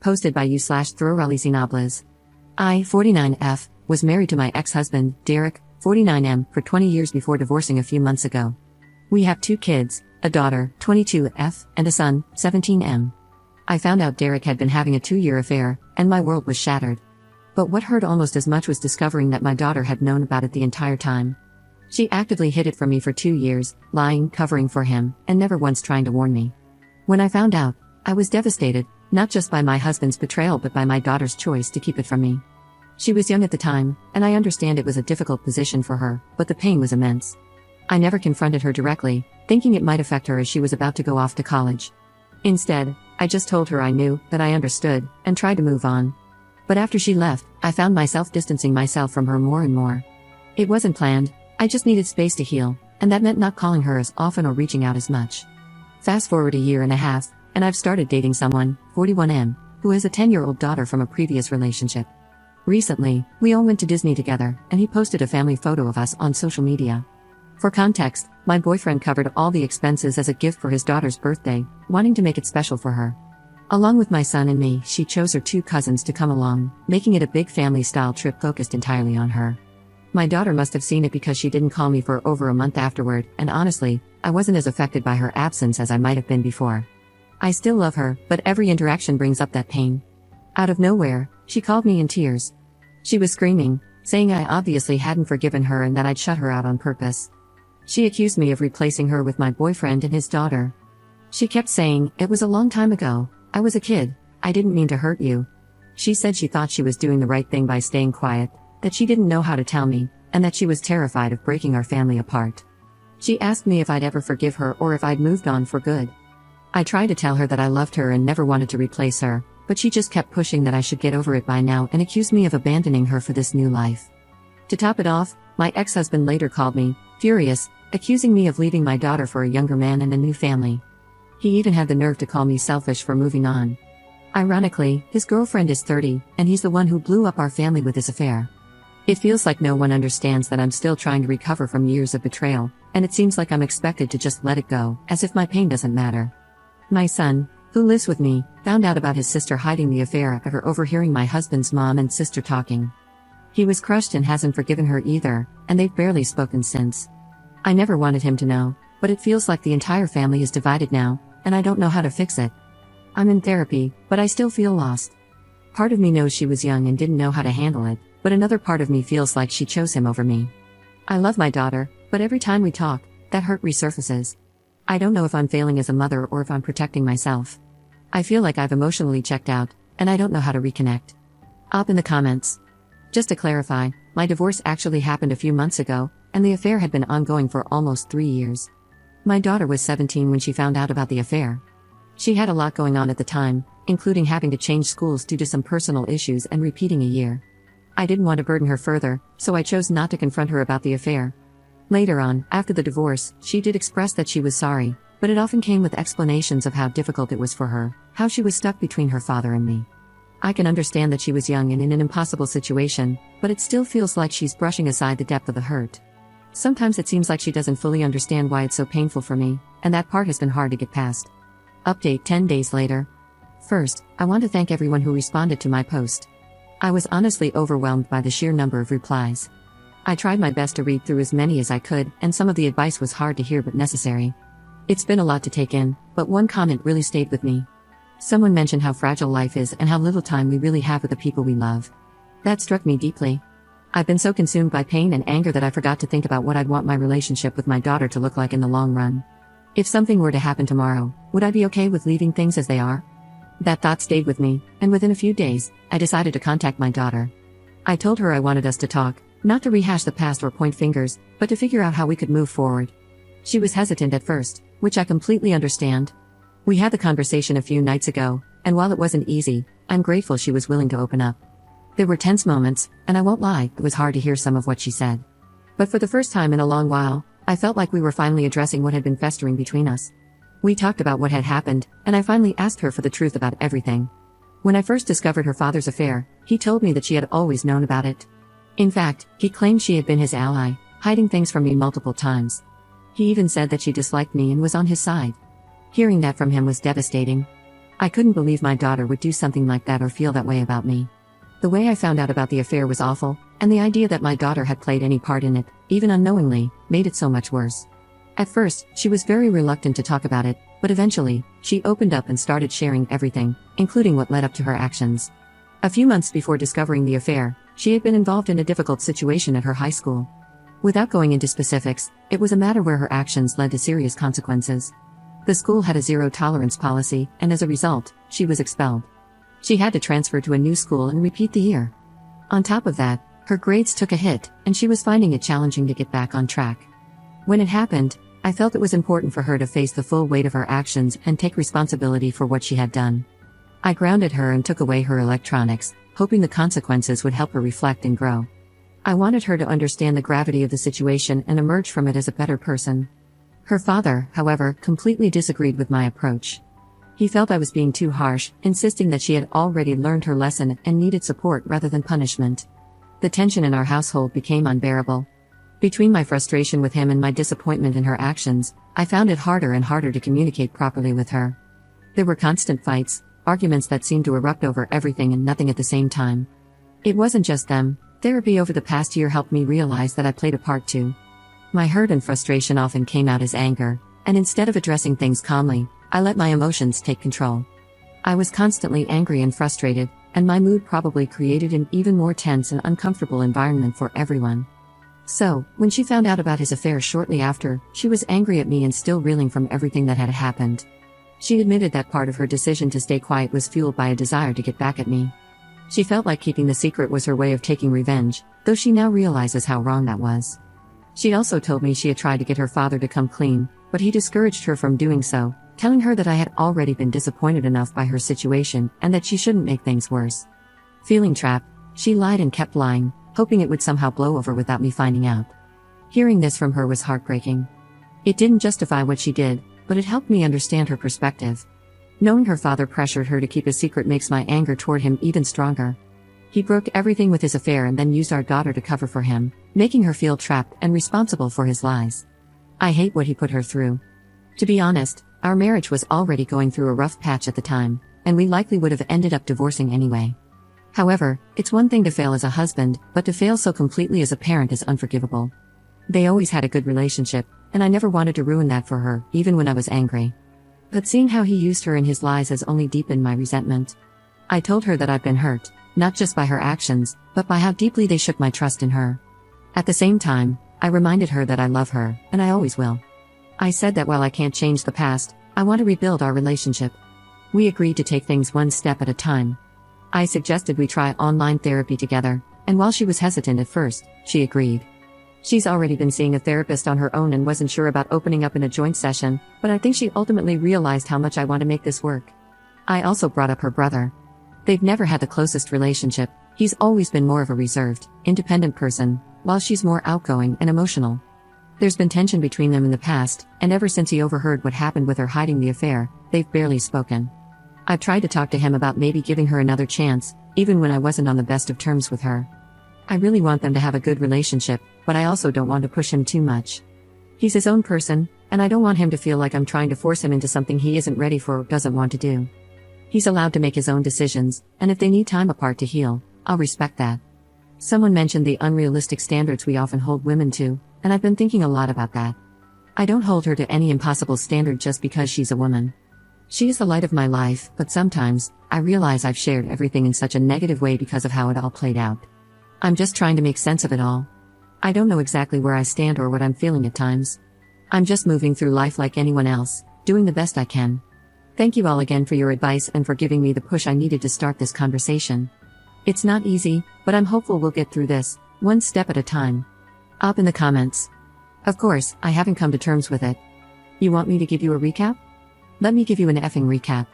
Posted by you/Throralisinables. I, 49F, was married to my ex-husband, Derek, 49M, for 20 years before divorcing a few months ago. We have 2 kids, a daughter, 22F, and a son, 17M. I found out Derek had been having a 2-year affair, and my world was shattered. But what hurt almost as much was discovering that my daughter had known about it the entire time. She actively hid it from me for 2 years, lying, covering for him, and never once trying to warn me. When I found out, I was devastated, not just by my husband's betrayal but by my daughter's choice to keep it from me. She was young at the time, and I understand it was a difficult position for her, but the pain was immense. I never confronted her directly, thinking it might affect her as she was about to go off to college. Instead, I just told her I knew, that I understood, and tried to move on. But after she left, I found myself distancing myself from her more and more. It wasn't planned, I just needed space to heal, and that meant not calling her as often or reaching out as much. Fast forward a year and a half, and I've started dating someone, 41M, who has a 10-year-old daughter from a previous relationship. Recently, we all went to Disney together, and he posted a family photo of us on social media. For context, my boyfriend covered all the expenses as a gift for his daughter's birthday, wanting to make it special for her. Along with my son and me, she chose her 2 cousins to come along, making it a big family-style trip focused entirely on her. My daughter must have seen it because she didn't call me for over a month afterward, and honestly, I wasn't as affected by her absence as I might have been before. I still love her, but every interaction brings up that pain. Out of nowhere, she called me in tears. She was screaming, saying I obviously hadn't forgiven her and that I'd shut her out on purpose. She accused me of replacing her with my boyfriend and his daughter. She kept saying, "It was a long time ago, I was a kid, I didn't mean to hurt you." She said she thought she was doing the right thing by staying quiet, that she didn't know how to tell me, and that she was terrified of breaking our family apart. She asked me if I'd ever forgive her or if I'd moved on for good. I tried to tell her that I loved her and never wanted to replace her, but she just kept pushing that I should get over it by now and accused me of abandoning her for this new life. To top it off, my ex-husband later called me, furious, accusing me of leaving my daughter for a younger man and a new family. He even had the nerve to call me selfish for moving on. Ironically, his girlfriend is 30, and he's the one who blew up our family with his affair. It feels like no one understands that I'm still trying to recover from years of betrayal, and it seems like I'm expected to just let it go, as if my pain doesn't matter. My son, who lives with me, found out about his sister hiding the affair after overhearing my husband's mom and sister talking. He was crushed and hasn't forgiven her either, and they've barely spoken since. I never wanted him to know, but it feels like the entire family is divided now, and I don't know how to fix it. I'm in therapy, but I still feel lost. Part of me knows she was young and didn't know how to handle it, but another part of me feels like she chose him over me. I love my daughter, but every time we talk, that hurt resurfaces. I don't know if I'm failing as a mother or if I'm protecting myself. I feel like I've emotionally checked out, and I don't know how to reconnect. Up in the comments. Just to clarify, my divorce actually happened a few months ago, and the affair had been ongoing for almost 3 years. My daughter was 17 when she found out about the affair. She had a lot going on at the time, including having to change schools due to some personal issues and repeating a year. I didn't want to burden her further, so I chose not to confront her about the affair. Later on, after the divorce, she did express that she was sorry, but it often came with explanations of how difficult it was for her, how she was stuck between her father and me. I can understand that she was young and in an impossible situation, but it still feels like she's brushing aside the depth of the hurt. Sometimes it seems like she doesn't fully understand why it's so painful for me, and that part has been hard to get past. Update 10 days later. First, I want to thank everyone who responded to my post. I was honestly overwhelmed by the sheer number of replies. I tried my best to read through as many as I could, and some of the advice was hard to hear but necessary. It's been a lot to take in, but one comment really stayed with me. Someone mentioned how fragile life is and how little time we really have with the people we love. That struck me deeply. I've been so consumed by pain and anger that I forgot to think about what I'd want my relationship with my daughter to look like in the long run. If something were to happen tomorrow, would I be okay with leaving things as they are? That thought stayed with me, and within a few days, I decided to contact my daughter. I told her I wanted us to talk, not to rehash the past or point fingers, but to figure out how we could move forward. She was hesitant at first, which I completely understand. We had the conversation a few nights ago, and while it wasn't easy, I'm grateful she was willing to open up. There were tense moments, and I won't lie, it was hard to hear some of what she said. But for the first time in a long while, I felt like we were finally addressing what had been festering between us. We talked about what had happened, and I finally asked her for the truth about everything. When I first discovered her father's affair, he told me that she had always known about it. In fact, he claimed she had been his ally, hiding things from me multiple times. He even said that she disliked me and was on his side. Hearing that from him was devastating. I couldn't believe my daughter would do something like that or feel that way about me. The way I found out about the affair was awful, and the idea that my daughter had played any part in it, even unknowingly, made it so much worse. At first, she was very reluctant to talk about it, but eventually, she opened up and started sharing everything, including what led up to her actions. A few months before discovering the affair, she had been involved in a difficult situation at her high school. Without going into specifics, it was a matter where her actions led to serious consequences. The school had a zero-tolerance policy, and as a result, she was expelled. She had to transfer to a new school and repeat the year. On top of that, her grades took a hit, and she was finding it challenging to get back on track. When it happened, I felt it was important for her to face the full weight of her actions and take responsibility for what she had done. I grounded her and took away her electronics, hoping the consequences would help her reflect and grow. I wanted her to understand the gravity of the situation and emerge from it as a better person. Her father, however, completely disagreed with my approach. He felt I was being too harsh, insisting that she had already learned her lesson and needed support rather than punishment. The tension in our household became unbearable. Between my frustration with him and my disappointment in her actions, I found it harder and harder to communicate properly with her. There were constant fights, arguments that seemed to erupt over everything and nothing at the same time. It wasn't just them. Therapy over the past year helped me realize that I played a part too. My hurt and frustration often came out as anger, and instead of addressing things calmly, I let my emotions take control. I was constantly angry and frustrated, and my mood probably created an even more tense and uncomfortable environment for everyone. So, when she found out about his affair shortly after, she was angry at me and still reeling from everything that had happened. She admitted that part of her decision to stay quiet was fueled by a desire to get back at me. She felt like keeping the secret was her way of taking revenge, though she now realizes how wrong that was. She also told me she had tried to get her father to come clean, but he discouraged her from doing so, telling her that I had already been disappointed enough by her situation and that she shouldn't make things worse. Feeling trapped, she lied and kept lying, hoping it would somehow blow over without me finding out. Hearing this from her was heartbreaking. It didn't justify what she did, but it helped me understand her perspective. Knowing her father pressured her to keep a secret makes my anger toward him even stronger. He broke everything with his affair and then used our daughter to cover for him, making her feel trapped and responsible for his lies. I hate what he put her through. To be honest, our marriage was already going through a rough patch at the time, and we likely would have ended up divorcing anyway. However, it's one thing to fail as a husband, but to fail so completely as a parent is unforgivable. They always had a good relationship, and I never wanted to ruin that for her, even when I was angry. But seeing how he used her in his lies has only deepened my resentment. I told her that I've been hurt, not just by her actions, but by how deeply they shook my trust in her. At the same time, I reminded her that I love her, and I always will. I said that while I can't change the past, I want to rebuild our relationship. We agreed to take things one step at a time. I suggested we try online therapy together, and while she was hesitant at first, she agreed. She's already been seeing a therapist on her own and wasn't sure about opening up in a joint session, but I think she ultimately realized how much I want to make this work. I also brought up her brother. They've never had the closest relationship. He's always been more of a reserved, independent person, while she's more outgoing and emotional. There's been tension between them in the past, and ever since he overheard what happened with her hiding the affair, they've barely spoken. I've tried to talk to him about maybe giving her another chance, even when I wasn't on the best of terms with her. I really want them to have a good relationship, but I also don't want to push him too much. He's his own person, and I don't want him to feel like I'm trying to force him into something he isn't ready for or doesn't want to do. He's allowed to make his own decisions, and if they need time apart to heal, I'll respect that. Someone mentioned the unrealistic standards we often hold women to, and I've been thinking a lot about that. I don't hold her to any impossible standard just because she's a woman. She is the light of my life, but sometimes, I realize I've shared everything in such a negative way because of how it all played out. I'm just trying to make sense of it all. I don't know exactly where I stand or what I'm feeling at times. I'm just moving through life like anyone else, doing the best I can. Thank you all again for your advice and for giving me the push I needed to start this conversation. It's not easy, but I'm hopeful we'll get through this, one step at a time. Up in the comments. Of course, I haven't come to terms with it. You want me to give you a recap? Let me give you an effing recap.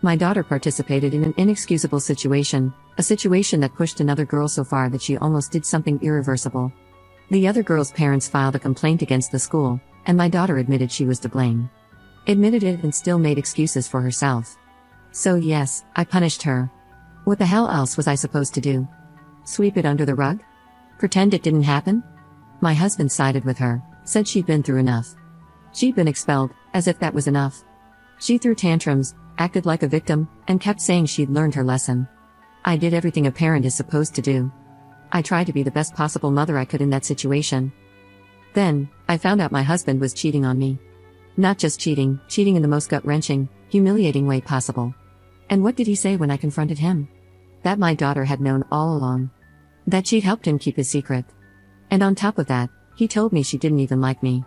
My daughter participated in an inexcusable situation, a situation that pushed another girl so far that she almost did something irreversible. The other girl's parents filed a complaint against the school, and my daughter admitted she was to blame. Admitted it and still made excuses for herself. So yes, I punished her. What the hell else was I supposed to do? Sweep it under the rug? Pretend it didn't happen? My husband sided with her, said she'd been through enough. She'd been expelled, as if that was enough. She threw tantrums, acted like a victim, and kept saying she'd learned her lesson. I did everything a parent is supposed to do. I tried to be the best possible mother I could in that situation. Then, I found out my husband was cheating on me. Not just cheating, cheating in the most gut-wrenching, humiliating way possible. And what did he say when I confronted him? That my daughter had known all along. That she'd helped him keep his secret. And on top of that, he told me she didn't even like me.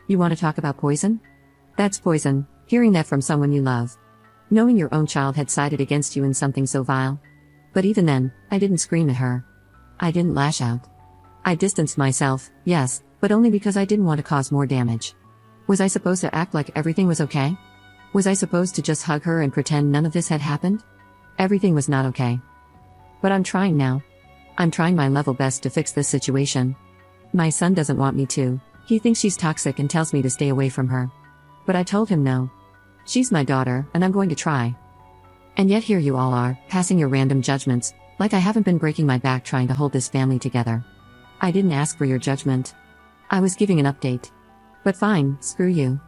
You want to talk about poison? That's poison, hearing that from someone you love. Knowing your own child had sided against you in something so vile. But even then, I didn't scream at her. I didn't lash out. I distanced myself, yes, but only because I didn't want to cause more damage. Was I supposed to act like everything was okay? Was I supposed to just hug her and pretend none of this had happened? Everything was not okay. But I'm trying now. I'm trying my level best to fix this situation. My son doesn't want me to. He thinks she's toxic and tells me to stay away from her. But I told him no. She's my daughter, and I'm going to try. And yet here you all are, passing your random judgments, like I haven't been breaking my back trying to hold this family together. I didn't ask for your judgment. I was giving an update. But fine, screw you.